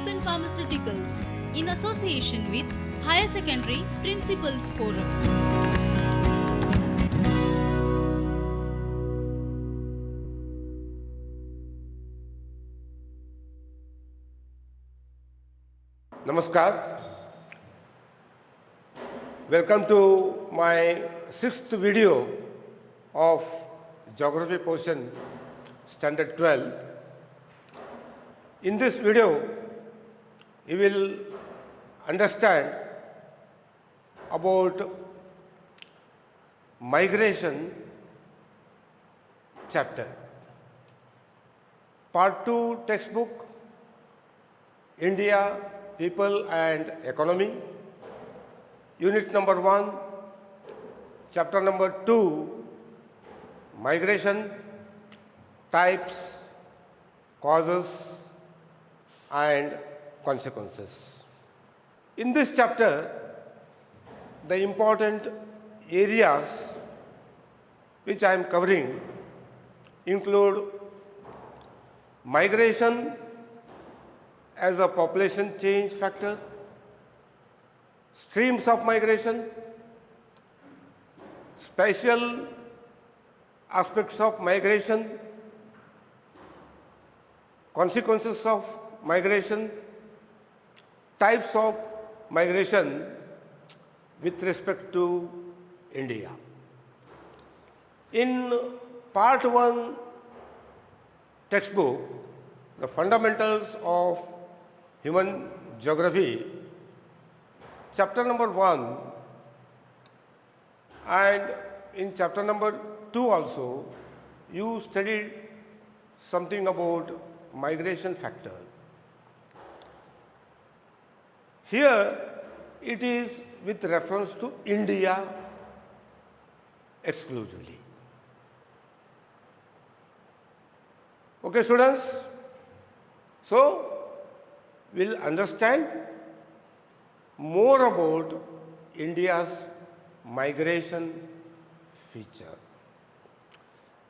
Alpen Pharmaceuticals in association with Higher Secondary Principals Forum. Namaskar. Welcome to my sixth video of Geography portion Standard 12. In this video, you will understand about migration chapter. Part 2 textbook, India, People and Economy. Unit number 1, chapter number 2, Migration, Types, Causes and Consequences. In this chapter, the important areas which I am covering include migration as a population change factor, streams of migration, spatial aspects of migration, consequences of migration, types of migration with respect to India. In part 1 textbook, the fundamentals of human geography, chapter number 1 and in chapter number 2 also, you studied something about migration factor. Here it is with reference to India exclusively. Okay, students? So, we'll understand more about India's migration feature.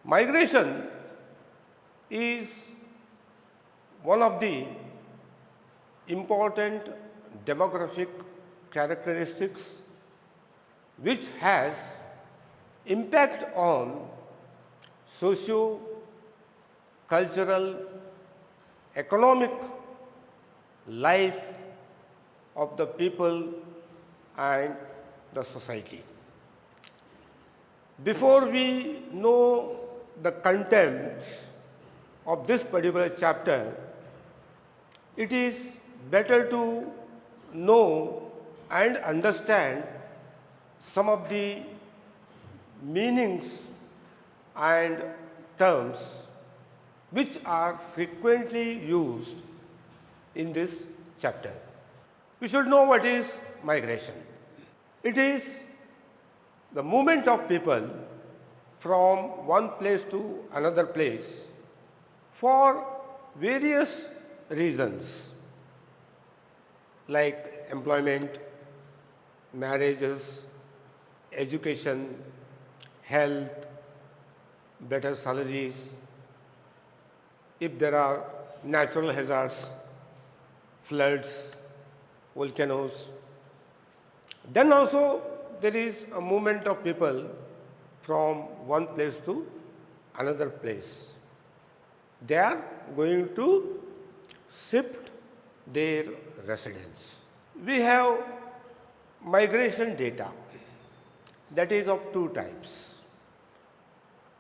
Migration is one of the important demographic characteristics which has impact on socio, cultural, economic life of the people and the society. Before we know the contents of this particular chapter, it is better to know and understand some of the meanings and terms which are frequently used in this chapter. We should know what is migration. It is the movement of people from one place to another place for various reasons like employment, marriages, education, health, better salaries, if there are natural hazards, floods, volcanoes. Then also there is a movement of people from one place to another place. They are going to shift their residence. We have migration data that is of two types.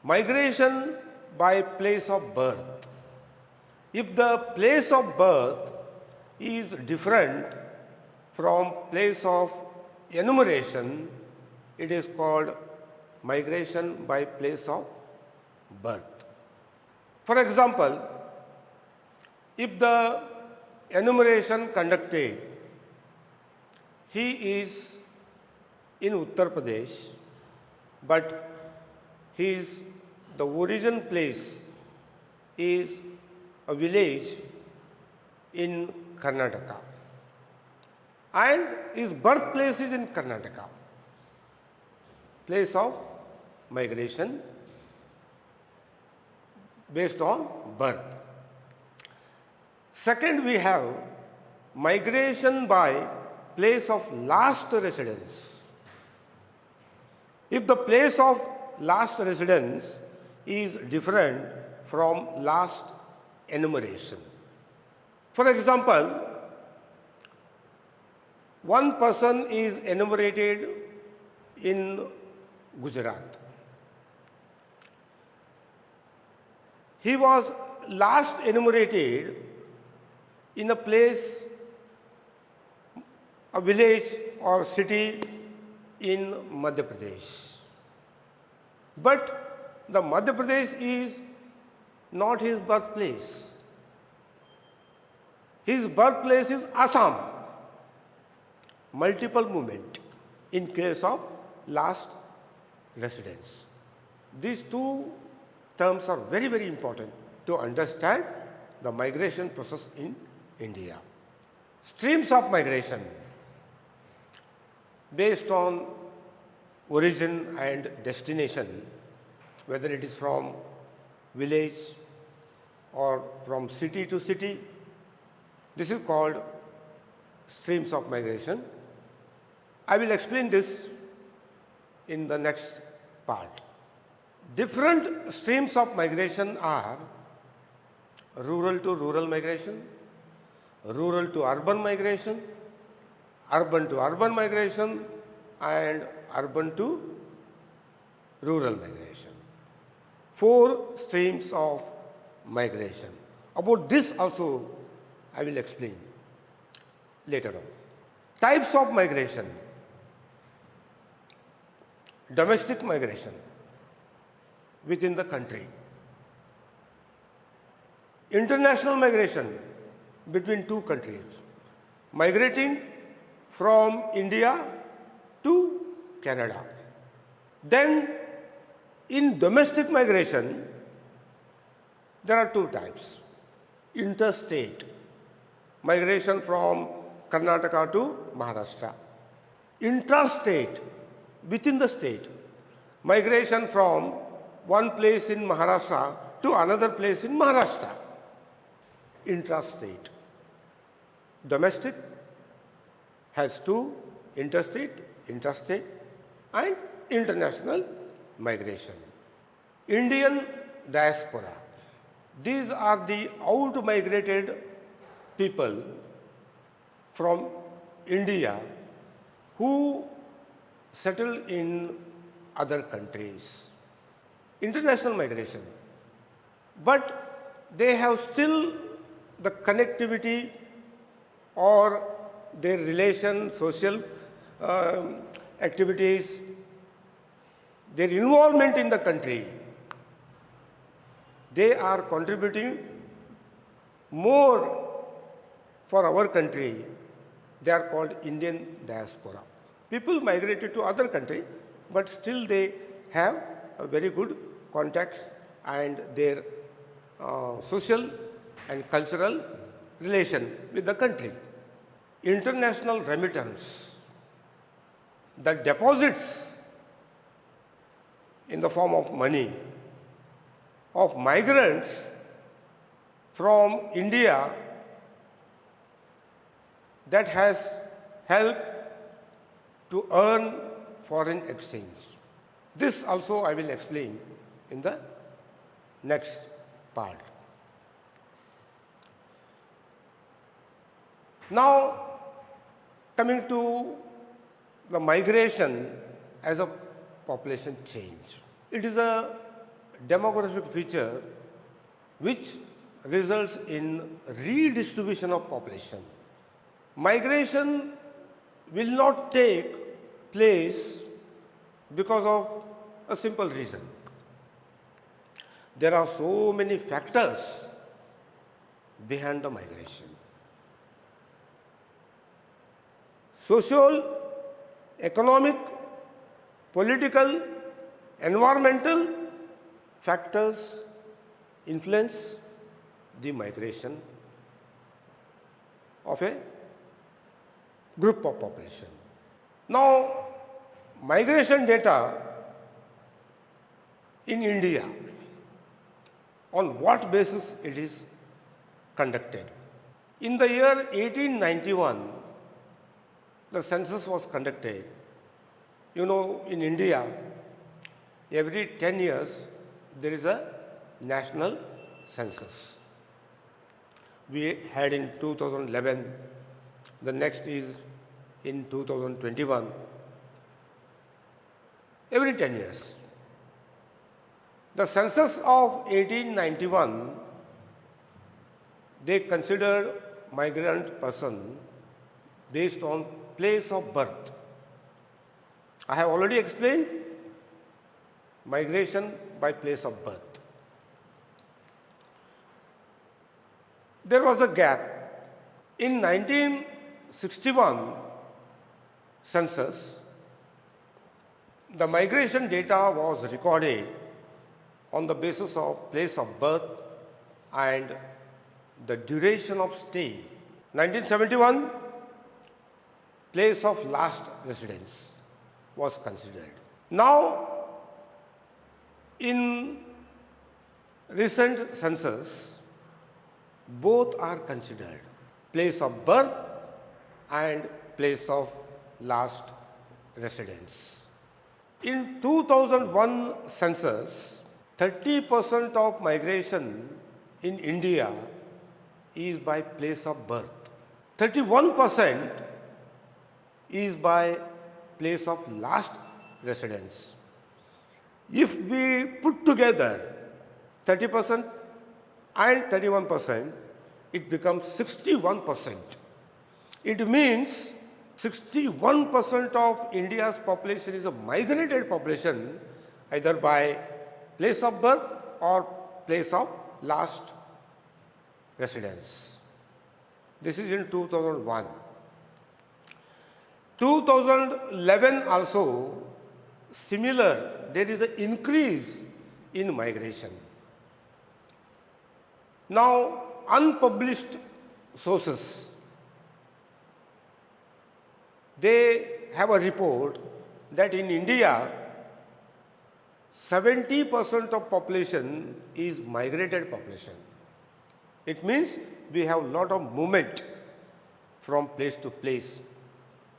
Migration by place of birth. If the place of birth is different from place of enumeration, it is called migration by place of birth. For example, if the enumeration conducted, he is in Uttar Pradesh, but the origin place is a village in Karnataka, and his birthplace is in Karnataka, place of migration based on birth. Second, we have migration by place of last residence. If the place of last residence is different from last enumeration. For example, one person is enumerated in Gujarat. He was last enumerated in a place, a village or city in Madhya Pradesh. But the Madhya Pradesh is not his birthplace. His birthplace is Assam. Multiple movement in case of last residence. These two terms are very, very important to understand the migration process in India. Streams of migration based on origin and destination, whether it is from village or from city to city. This is called streams of migration. I will explain this in the next part. Different streams of migration are rural to rural migration, rural to urban migration, urban to urban migration, and urban to rural migration. 4 streams of migration. About this also I will explain later on. Types of migration. Domestic migration within the country. International migration between 2 countries. Migrating from India to Canada. Then in domestic migration, there are 2 types. Interstate, migration from Karnataka to Maharashtra. Intrastate, within the state, migration from one place in Maharashtra to another place in Maharashtra. Intrastate. Domestic has 2, interstate, intrastate, and international migration. Indian diaspora. These are the out-migrated people from India who settle in other countries. International migration. But they have still the connectivity or their relation, social activities, their involvement in the country. They are contributing more for our country. They are called Indian diaspora. People migrated to other country, but still they have a very good contacts and their social and cultural relation with the country. International remittance, the deposits in the form of money of migrants from India that has helped to earn foreign exchange. This also I will explain in the next part. Now, coming to the migration as a population change. It is a demographic feature which results in redistribution of population. Migration will not take place because of a simple reason. There are so many factors behind the migration. Social, economic, political, environmental factors influence the migration of a group of population. Now, migration data in India, on what basis it is conducted? In the year 1891, the census was conducted. You know, in India, every 10 years there is a national census. We had in 2011, the next is in 2021, every 10 years. The census of 1891, they considered migrant person based on place of birth. I have already explained migration by place of birth. There was a gap. In 1961 census, the migration data was recorded on the basis of place of birth and the duration of stay. 1971, place of last residence was considered. Now, in recent census, both are considered, place of birth and place of last residence. In 2001 census, 30% of migration in India is by place of birth. 31% is by place of last residence. If we put together 30% and 31%, it becomes 61%. It means 61% of India's population is a migrated population, either by place of birth or place of last residence. This is in 2001. 2011 also similar, there is an increase in migration. Now, unpublished sources, they have a report that in India, 70% of population is migrated population. It means we have a lot of movement from place to place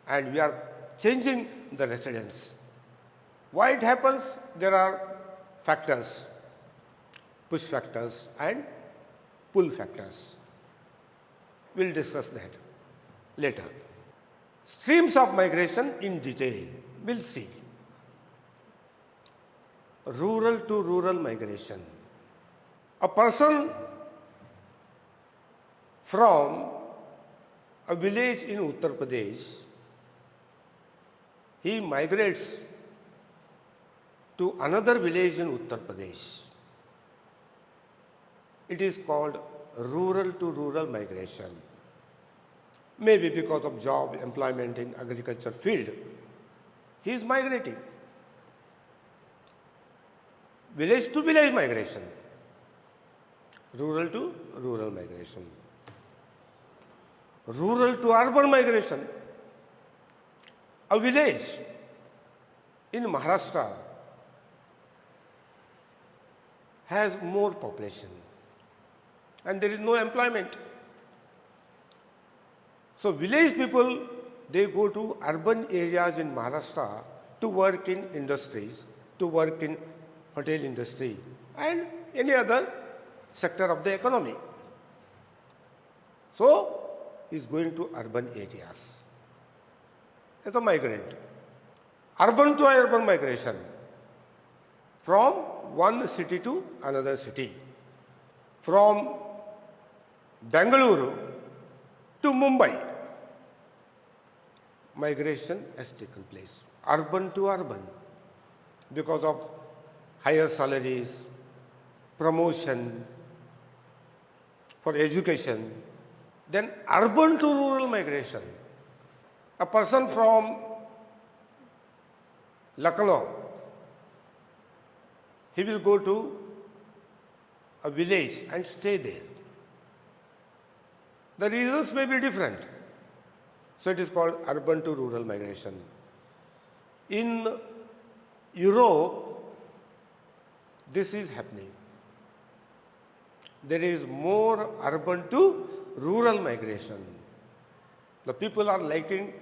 and we are changing the residence. Why it happens? There are factors, push factors and pull factors. We'll discuss that later. Streams of migration in detail, we'll see. Rural to rural migration. A person from a village in Uttar Pradesh, he migrates to another village in Uttar Pradesh. It is called rural to rural migration. Maybe because of job, employment in agriculture field, he is migrating. Village to village migration, rural to rural migration. Rural to urban migration. A village in Maharashtra has more population and there is no employment. So village people, they go to urban areas in Maharashtra to work in industries, to work in hotel industry and any other sector of the economy. So, he is going to urban areas as a migrant. Urban to urban migration from one city to another city. From Bengaluru to Mumbai, migration has taken place. Urban to urban because of higher salaries, promotion, for education. Then urban to rural migration. A person from Lucknow, he will go to a village and stay there. The reasons may be different. So it is called urban to rural migration. In Europe, this is happening. There is more urban to rural migration. The people are liking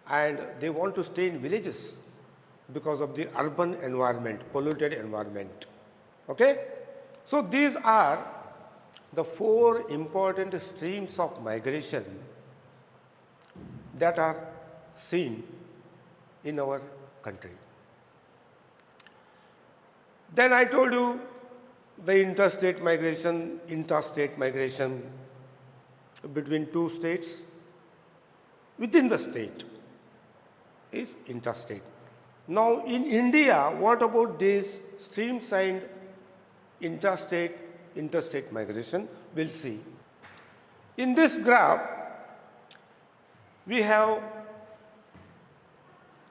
and they want to stay in villages because of the urban environment, polluted environment. Okay? So these are the four important streams of migration that are seen in our country. Then I told you the interstate migration, intrastate migration between two states, within the state is interstate. Now in India, what about these streams and interstate migration? We'll see. In this graph, we have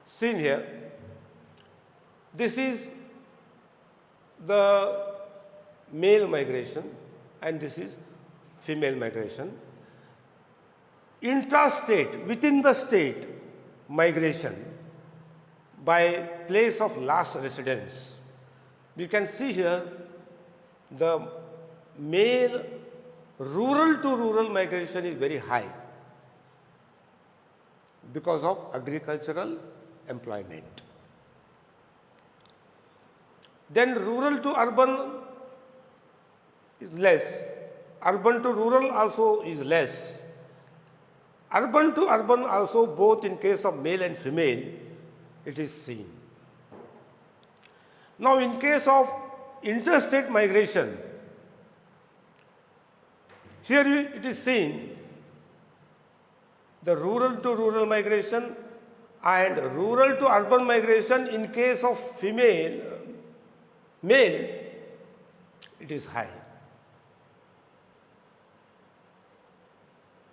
seen here, this is the male migration and this is female migration. Intrastate, within the state migration by place of last residence. We can see here the male rural to rural migration is very high because of agricultural employment. Then rural to urban is less. Urban to rural also is less. Urban to urban also, both in case of male and female, it is seen. Now in case of interstate migration, here it is seen the rural to rural migration and rural to urban migration. In case of male, it is high.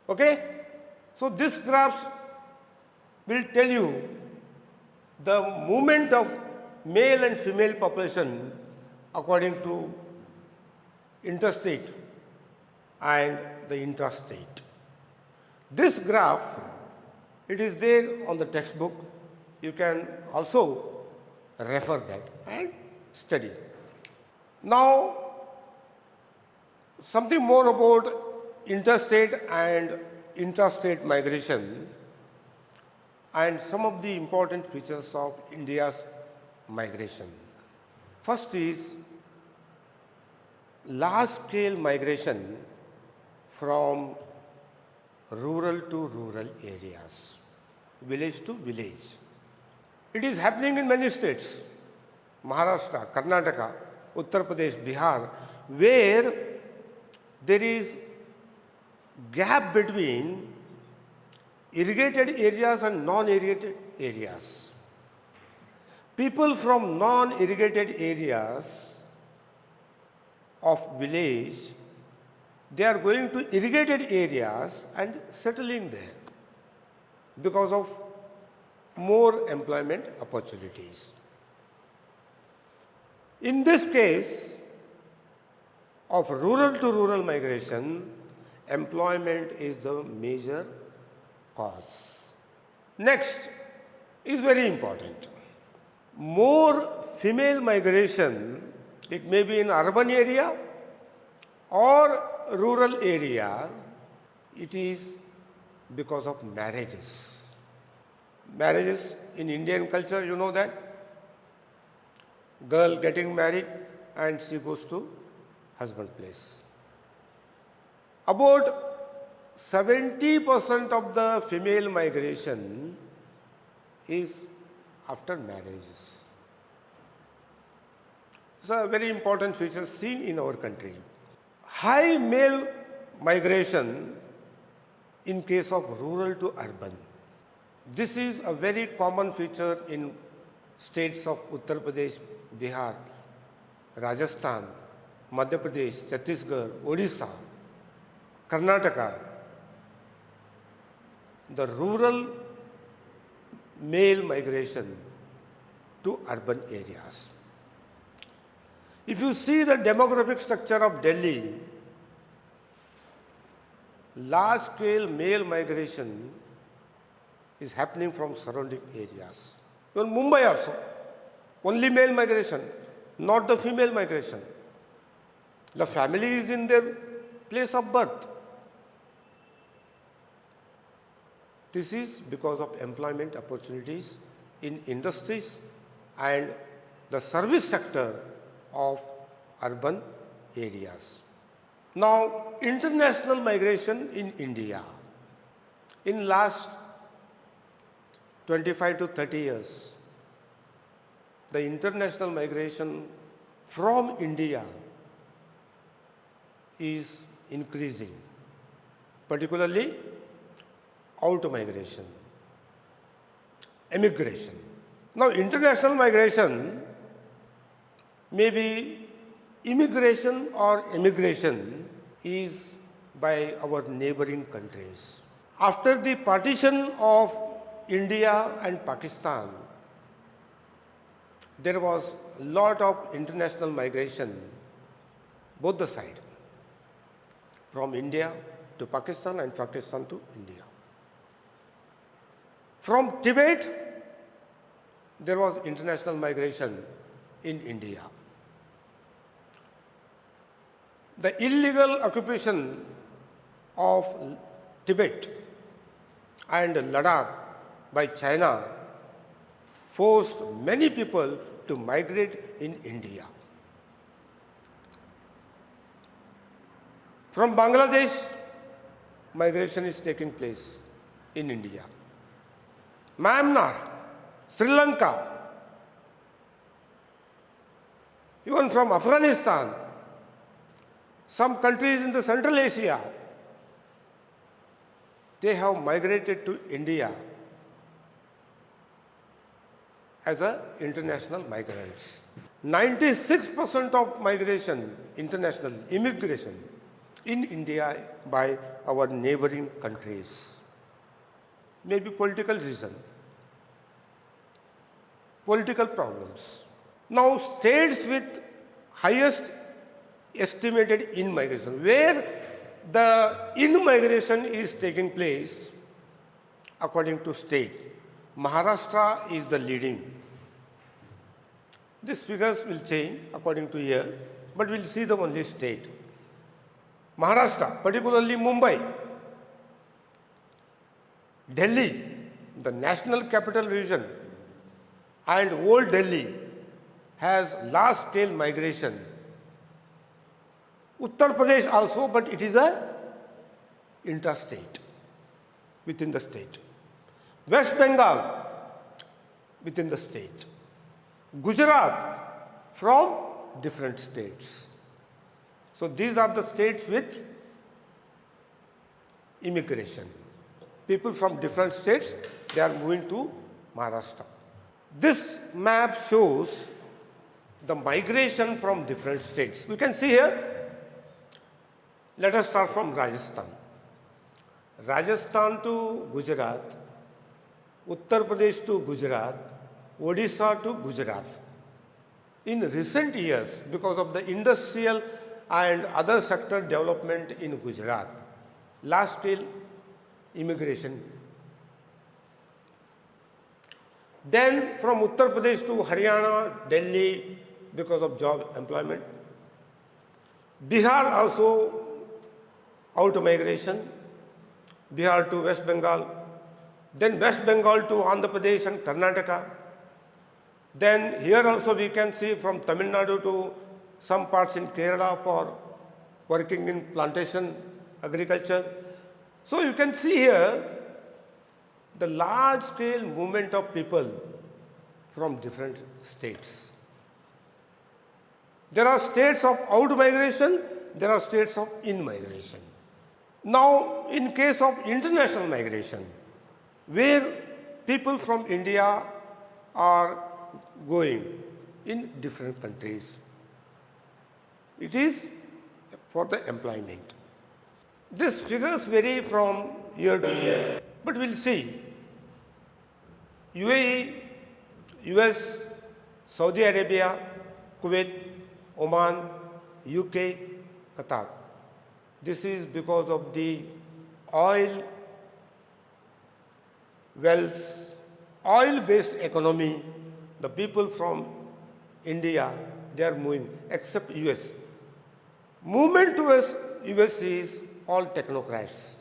Okay? So this graph will tell you the movement of male and female population according to interstate and the intrastate. This graph, it is there on the textbook. You can also refer that and study. Now, something more about interstate and intrastate migration and some of the important features of India's migration. First is large-scale migration from rural to rural areas, village to village. It is happening in many states, Maharashtra, Karnataka, Uttar Pradesh, Bihar, where there is gap between irrigated areas and non-irrigated areas. People from non-irrigated areas of village, they are going to irrigated areas and settling there because of more employment opportunities. In this case of rural to rural migration, employment is the major cause. Next is very important. More female migration, it may be in urban area or rural area, it is because of marriages. Marriages in Indian culture, you know that. Girl getting married and she goes to husband place. About 70% of the female migration is after marriages. It's a very important feature seen in our country. High male migration in case of rural to urban. This is a very common feature in states of Uttar Pradesh, Bihar, Rajasthan, Madhya Pradesh, Chhattisgarh, Odisha, Karnataka. The rural male migration to urban areas. If you see the demographic structure of Delhi, large-scale male migration is happening from surrounding areas. Even Mumbai also, only male migration, not the female migration. The family is in their place of birth. This is because of employment opportunities in industries and the service sector of urban areas. Now, international migration in India. In last 25 to 30 years, the international migration from India is increasing, particularly out migration, emigration. Now, international migration may be immigration or emigration is by our neighboring countries. After the partition of India and Pakistan, there was a lot of international migration, both the sides, from India to Pakistan and Pakistan to India. From Tibet, there was international migration in India. The illegal occupation of Tibet and Ladakh by China forced many people to migrate in India. From Bangladesh, migration is taking place in India. Myanmar, Sri Lanka, even from Afghanistan, some countries in the Central Asia, they have migrated to India as international migrants. 96% of migration, international immigration in India by our neighboring countries. Maybe political reason, political problems. Now, states with highest estimated in-migration, where the in-migration is taking place according to state. Maharashtra is the leading. These figures will change according to year, but we'll see the only state. Maharashtra, particularly Mumbai, Delhi, the national capital region, and old Delhi has large-scale migration. Uttar Pradesh also, but it is a interstate, within the state. West Bengal, within the state. Gujarat, from different states. So these are the states with immigration. People from different states, they are moving to Maharashtra. This map shows the migration from different states. We can see here. Let us start from Rajasthan. Rajasthan to Gujarat, Uttar Pradesh to Gujarat, Odisha to Gujarat. In recent years, because of the industrial and other sector development in Gujarat, large-scale immigration. Then from Uttar Pradesh to Haryana, Delhi, because of job employment. Bihar also out migration, Bihar to West Bengal, then West Bengal to Andhra Pradesh and Karnataka. Then here also we can see from Tamil Nadu to some parts in Kerala for working in plantation agriculture. So you can see here the large scale movement of people from different states. There are states of out migration, there are states of in migration. Now, in case of international migration, where people from India are going in different countries, it is for the employment. These figures vary from year to year, but we'll see. UAE, US, Saudi Arabia, Kuwait, Oman, UK, Qatar. This is because of the oil wells, oil-based economy. The people from India, they are moving, except US. Movement towards US is all technocrats.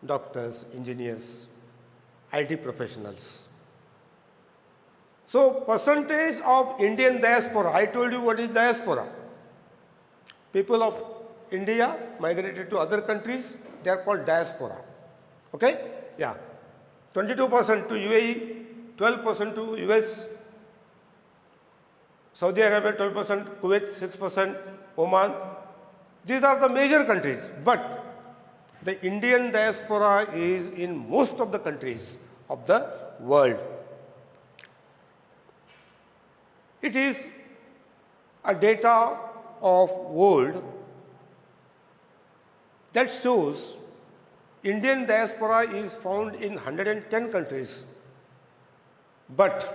doctors, engineers, IT professionals. So percentage of Indian diaspora, I told you what is diaspora. People of India migrated to other countries, they are called diaspora. Okay? Yeah. 22% to UAE, 12% to US, Saudi Arabia 12%, Kuwait 6%, Oman. These are the major countries. But the Indian diaspora is in most of the countries of the world. It is a data of world that shows Indian diaspora is found in 110 countries. But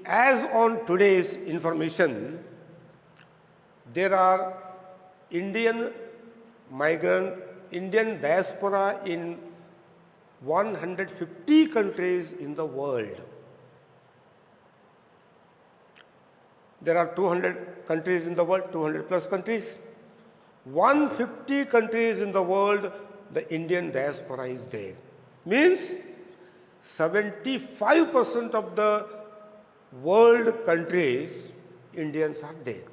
as on today's information, there are Indian diaspora in 150 countries in the world. There are 200 countries in the world, 200 plus countries. 150 countries in the world, the Indian diaspora is there. Means 75% of the world countries, Indians are there.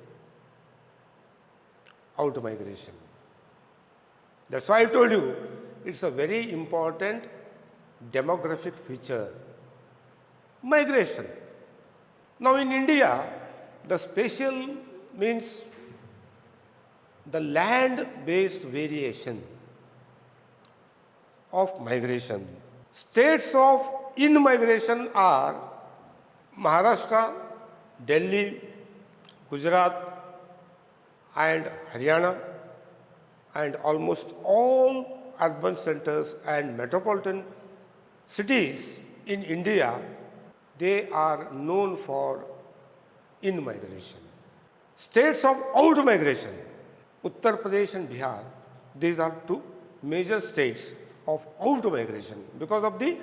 Out migration. That's why I told you, it's a very important demographic feature. Migration. Now in India, the spatial means the land-based variation of migration. States of in-migration are Maharashtra, Delhi, Gujarat and Haryana, and almost all urban centers and metropolitan cities in India, they are known for in-migration. States of out-migration, Uttar Pradesh and Bihar, these are two major states of out-migration because of the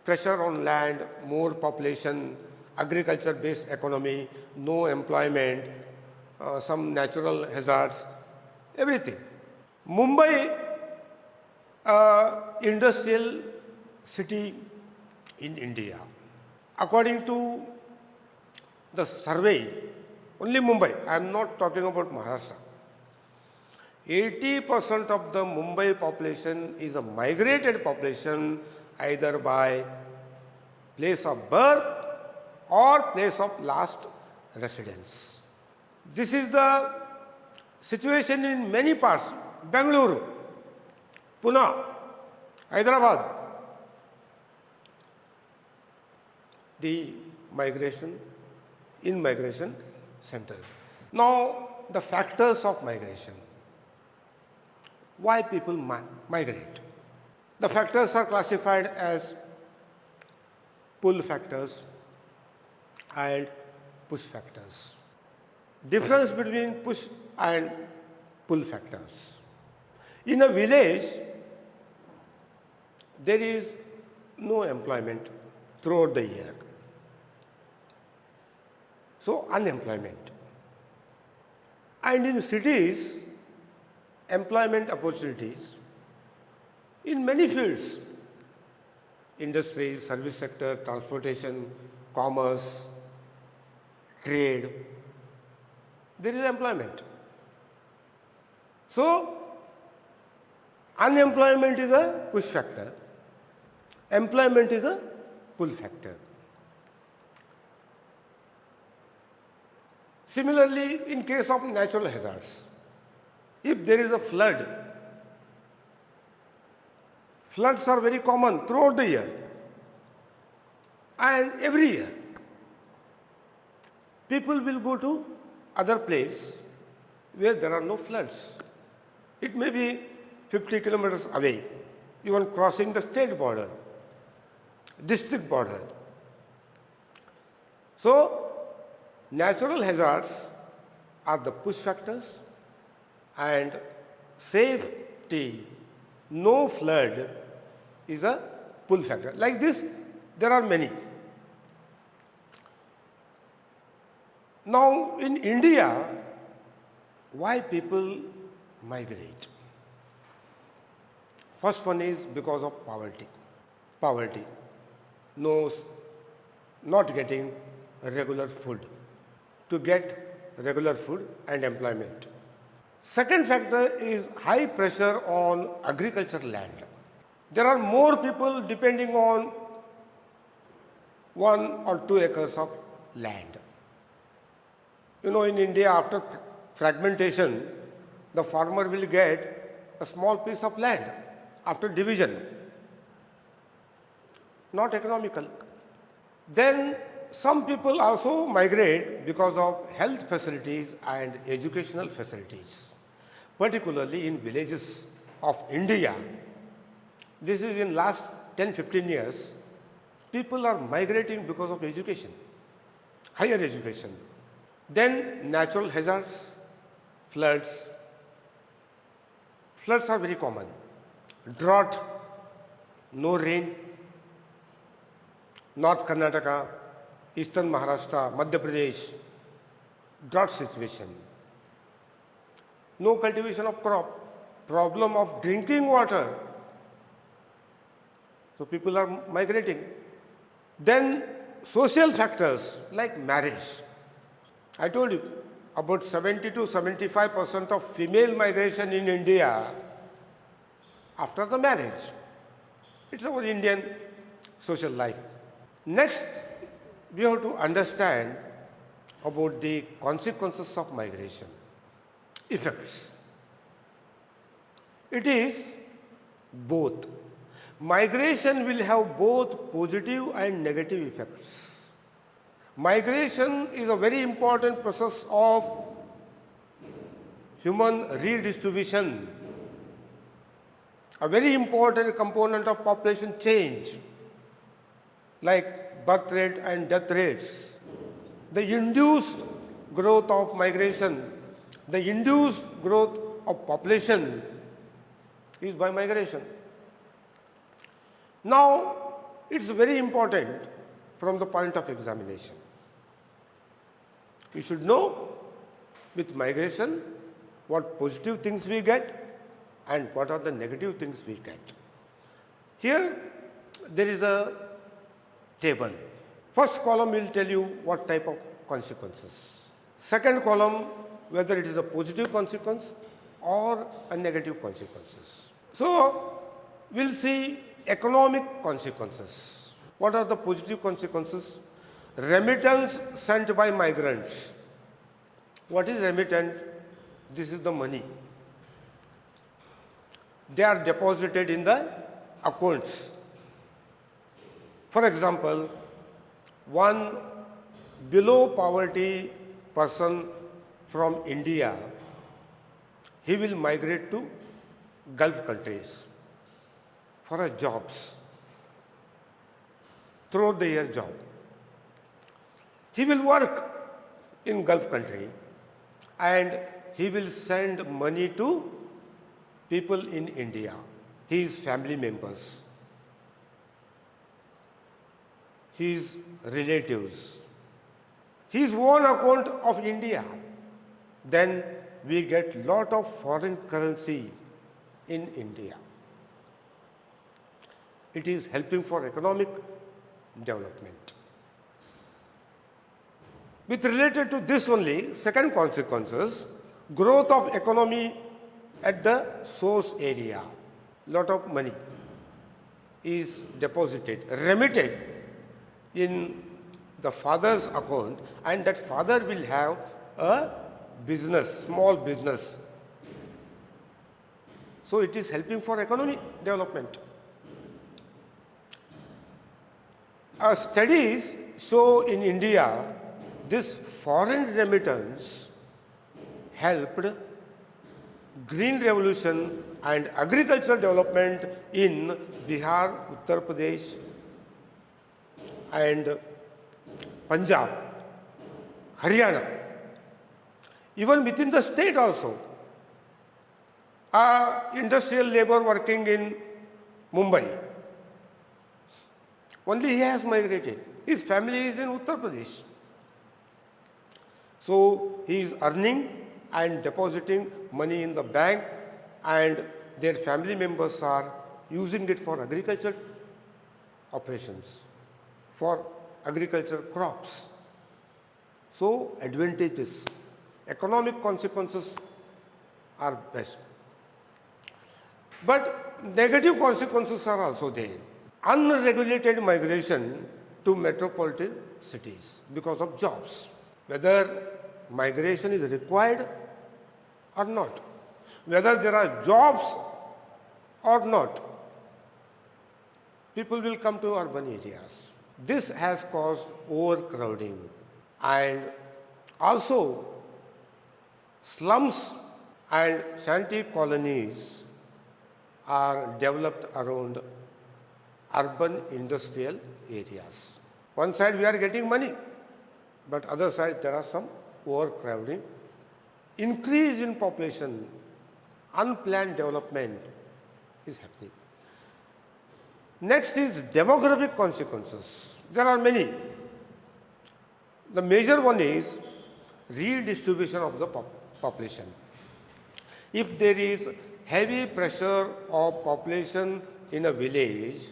pressure on land, more population, agriculture-based economy, no employment, some natural hazards, everything. Mumbai, industrial city in India. According to the survey, only Mumbai, I am not talking about Maharashtra. 80% of the Mumbai population is a migrated population either by place of birth or place of last residence. This is the situation in many parts. Bangalore, Pune, Hyderabad. The migration, in-migration centers. Now, the factors of migration. Why people migrate? The factors are classified as pull factors and push factors. Difference between push and pull factors. In a village, there is no employment throughout the year. So, unemployment. And in cities, employment opportunities in many fields, industries, service sector, transportation, commerce, trade, there is employment. So, unemployment is a push factor, employment is a pull factor. Similarly, in case of natural hazards, if there is a flood, floods are very common throughout the year and every year. People will go to other place where there are no floods. It may be 50 kilometers away, even crossing the state border, district border. So, natural hazards are the push factors and safety, no flood is a pull factor. Like this, there are many. Now, in India, why people migrate? First one is because of poverty. Poverty. No, not getting regular food. To get regular food and employment. Second factor is high pressure on agricultural land. There are more people depending on 1 or 2 acres of land. You know, in India, after fragmentation, the farmer will get a small piece of land after division. Not economical. Then some people also migrate because of health facilities and educational facilities, particularly in villages of India. This is in last 10-15 years, people are migrating because of education, higher education. Then natural hazards, floods. Floods are very common. Drought, no rain. North Karnataka, Eastern Maharashtra, Madhya Pradesh, drought situation. No cultivation of crop, problem of drinking water. So people are migrating. Then social factors like marriage. I told you about 70 to 75% of female migration in India after the marriage. It's our Indian social life. Next, we have to understand about the consequences of migration, effects. It is both. Migration will have both positive and negative effects. Migration is a very important process of human redistribution, a very important component of population change, like birth rate and death rates. The induced growth of migration, the induced growth of population is by migration. Now, it's very important from the point of examination. You should know with migration what positive things we get and what are the negative things we get. Here, there is a table. First column will tell you what type of consequences. Second column, whether it is a positive consequence or a negative consequences. So, we'll see economic consequences. What are the positive consequences? Remittance sent by migrants. What is remittance? This is the money. They are deposited in the accounts. For example, one below poverty person from India, he will migrate to Gulf countries for a jobs, throughout the year job. He will work in Gulf country and he will send money to people in India, his family members, his relatives, his own account of India. Then we get lot of foreign currency in India. It is helping for economic development. With related to this only, second consequences, growth of economy at the source area. Lot of money is deposited, remitted in the father's account, and that father will have a business, small business. So it is helping for economic development. Studies show in India this foreign remittance helped green revolution and agricultural development in Bihar, Uttar Pradesh and Punjab, Haryana, even within the state also. Industrial labor working in Mumbai, only he has migrated. His family is in Uttar Pradesh. So he is earning and depositing money in the bank, and their family members are using it for agriculture operations, for agriculture crops. So advantages, economic consequences are best. But negative consequences are also there. Unregulated migration to metropolitan cities because of jobs. Whether migration is required or not, whether there are jobs or not, people will come to urban areas. This has caused overcrowding, and also slums and shanty colonies are developed around urban industrial areas. One side we are getting money, but other side there are some overcrowding, increase in population, unplanned development is happening. Next is demographic consequences. There are many. The major one is redistribution of the population. If there is heavy pressure of population in a village,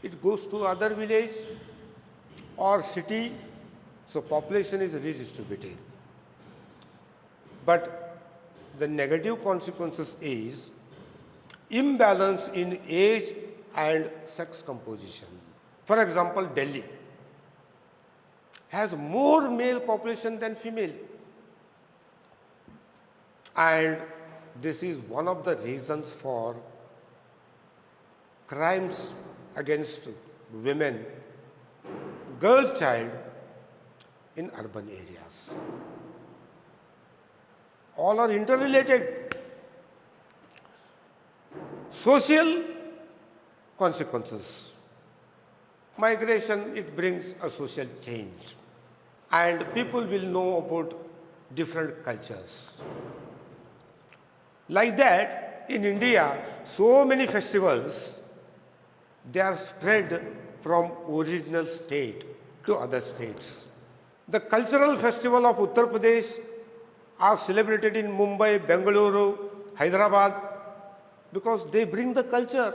it goes to other village or city, so population is redistributed. But the negative consequences is imbalance in age and sex composition. For example, Delhi has more male population than female. And this is one of the reasons for crimes against women, girl child in urban areas. All are interrelated. Social consequences. Migration, it brings a social change, and people will know about different cultures. Like that, in India, so many festivals, they are spread from original state to other states. The cultural festival of Uttar Pradesh are celebrated in Mumbai, Bengaluru, Hyderabad, because they bring the culture.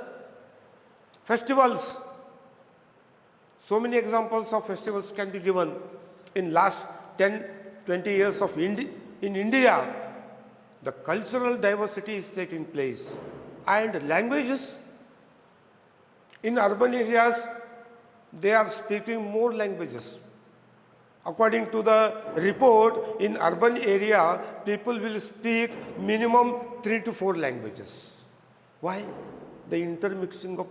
Festivals, so many examples of festivals can be given. In last 10, 20 years of in India, the cultural diversity is taking place. And languages, in urban areas, they are speaking more languages. According to the report, in urban area, people will speak minimum 3 to 4 languages. Why? The intermixing of.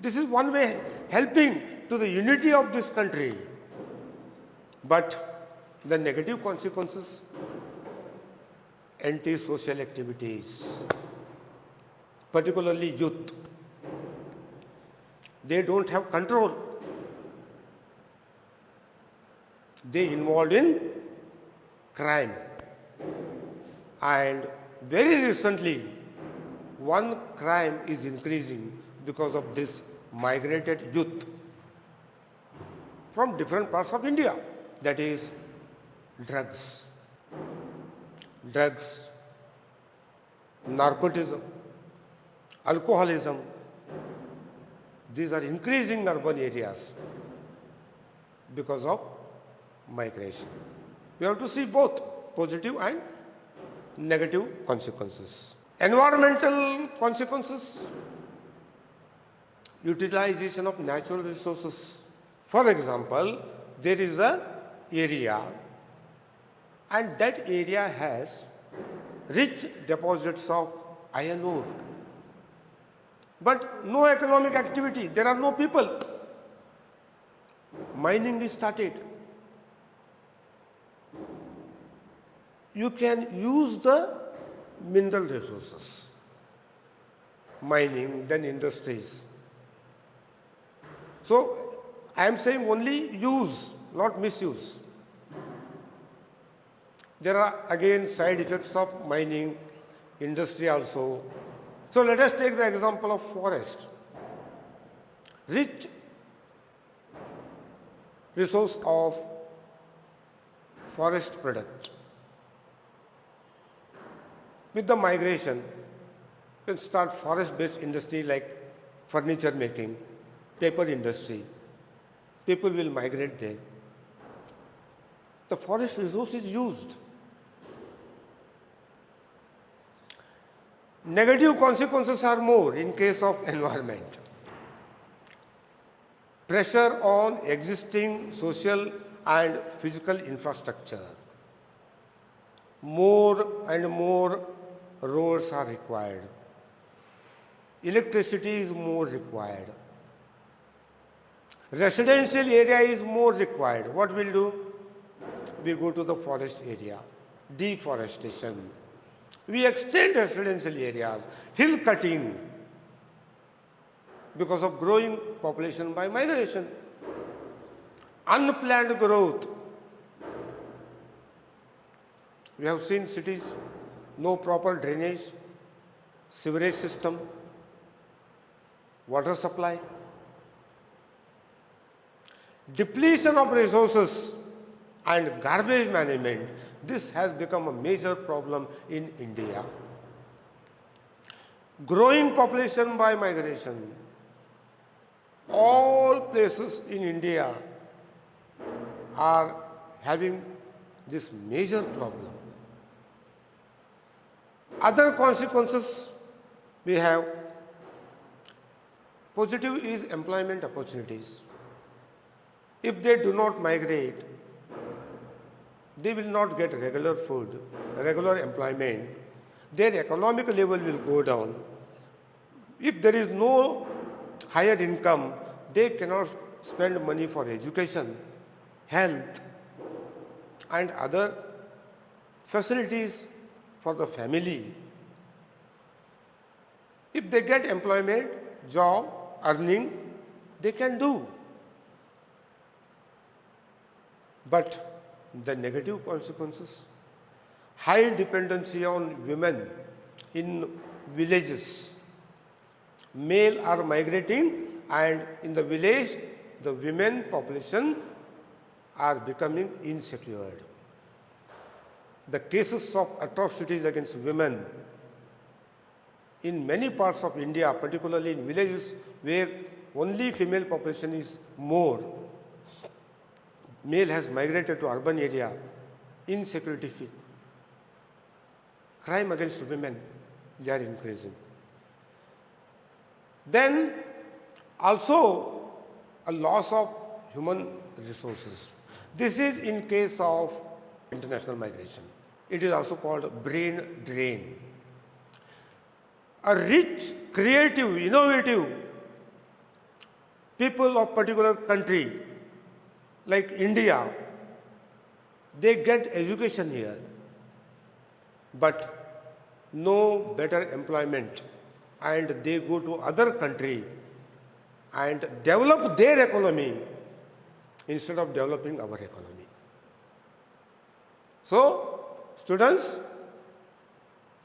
This is one way helping to the unity of this country. But the negative consequences, anti-social activities, particularly youth, they don't have control. They involved in crime. And very recently, one crime is increasing because of this migrated youth from different parts of India. That is drugs. Drugs, narcotism, alcoholism. These are increasing in urban areas because of migration. We have to see both positive and negative consequences. Environmental consequences, utilization of natural resources. For example, there is an area, and that area has rich deposits of iron ore. But no economic activity, there are no people. Mining is started. You can use the mineral resources, mining, then industries. So, I am saying only use, not misuse. There are again side effects of mining, industry also. So, let us take the example of forest. Rich resource of forest product. With the migration, You can start forest-based industry like furniture making, paper industry. People will migrate there. The forest resource is used. Negative consequences are more in case of environment. Pressure on existing social and physical infrastructure. More and more roads are required. Electricity is more required. Residential area is more required. What we'll do? We go to the forest area. Deforestation. We extend residential areas. Hill cutting. Because of growing population by migration. Unplanned growth. We have seen cities, no proper drainage, sewerage system, water supply. Depletion of resources and garbage management, this has become a major problem in India. Growing population by migration. All places in India are having this major problem. Other consequences we have. Positive is employment opportunities. If they do not migrate, they will not get regular food, regular employment. Their economic level will go down. If there is no higher income, they cannot spend money for education, health, and other facilities for the family. If they get employment, job, earning, they can do. But the negative consequences, high dependency on women in villages. Male are migrating, and in the village, the women population are becoming insecure. The cases of atrocities against women in many parts of India, particularly in villages where only female population is more, male has migrated to urban area, insecurity, crime against women, they are increasing. Then also a loss of human resources. This is in case of international migration. It is also called brain drain. A rich, creative, innovative people of particular country like India, they get education here, but no better employment, and they go to other country and develop their economy instead of developing our economy. So, students,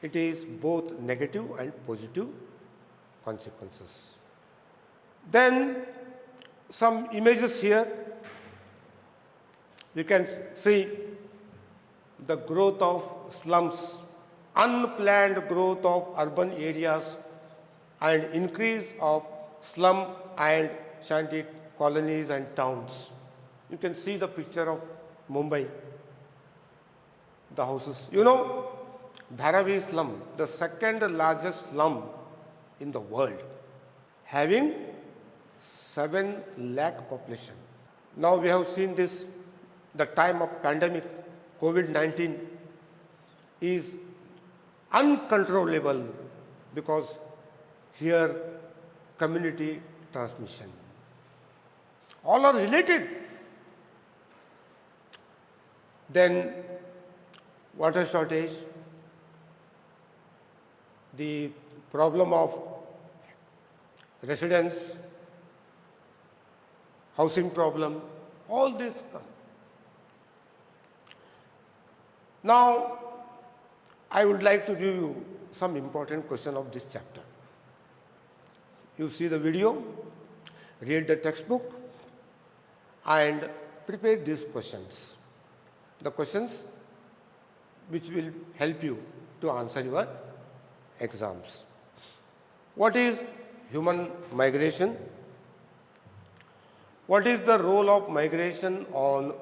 it is both negative and positive consequences. Then some images here. We can see the growth of slums, unplanned growth of urban areas, and increase of slum and shanty colonies and towns. You can see the picture of Mumbai, the houses. You know, Dharavi slum, the second largest slum in the world, having 7 lakh population. Now we have seen this, the time of pandemic, COVID-19 is uncontrollable because here community transmission. All are related. Then water shortage, the problem of residents, housing problem, all this come. Now, I would like to give you some important question of this chapter. You see the video, read the textbook, and prepare these questions. The questions which will help you to answer your exams. What is human migration? What is the role of migration on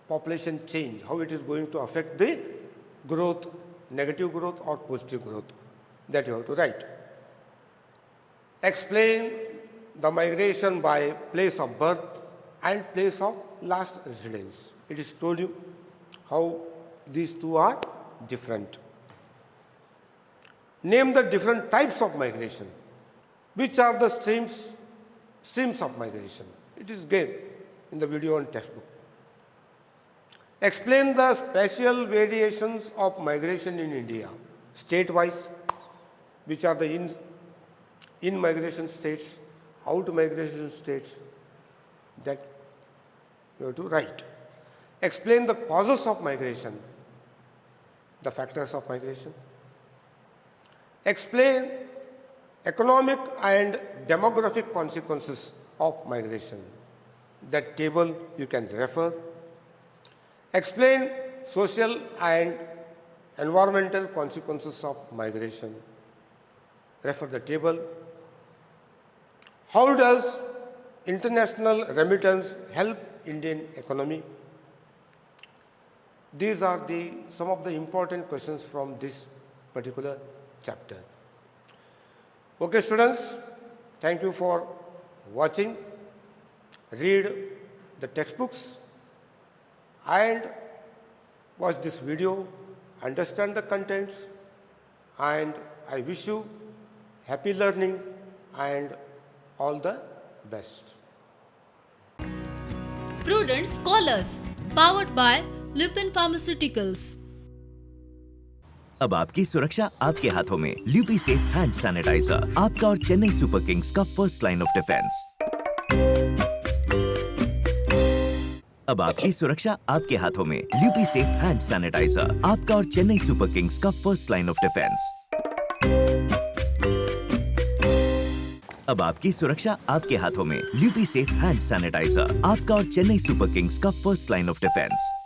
population change? How it is going to affect the growth, negative growth or positive growth? That you have to write. Explain the migration by place of birth and place of last residence. It is told you how these two are different. Name the different types of migration. Which are the streams of migration? It is given in the video and textbook. Explain the spatial variations of migration in India, state-wise, which are the in-migration states, out-migration states, that you have to write. Explain the causes of migration, the factors of migration. Explain economic and demographic consequences of migration. That table you can refer. Explain social and environmental consequences of migration. Refer the table. How does international remittance help Indian economy? These are some of the important questions from this particular chapter. Okay, students, thank you for watching. Read the textbooks and watch this video, understand the contents, and I wish you happy learning and all the best. Prudent Scholars, powered by Lupin Pharmaceuticals. अब आपकी सुरक्षा आपके हाथों में। ल्यूपी safe hand sanitiser, आपका और Chennai super Kings का first line of defence. अब आपकी सुरक्षा आपके हाथों में। ल्यूपी सेफ हैंड सैनिटाइजर, आपका और चेन्नई सुपर किंग्स का फर्स्ट लाइन ऑफ डिफेंस। अब आपकी सुरक्षा आपके हाथों में। ल्यूपी सेफ हैंड सैनिटाइजर, आपका और चेन्नई सुपर किंग्स का फर्स्ट लाइन ऑफ डिफेंस।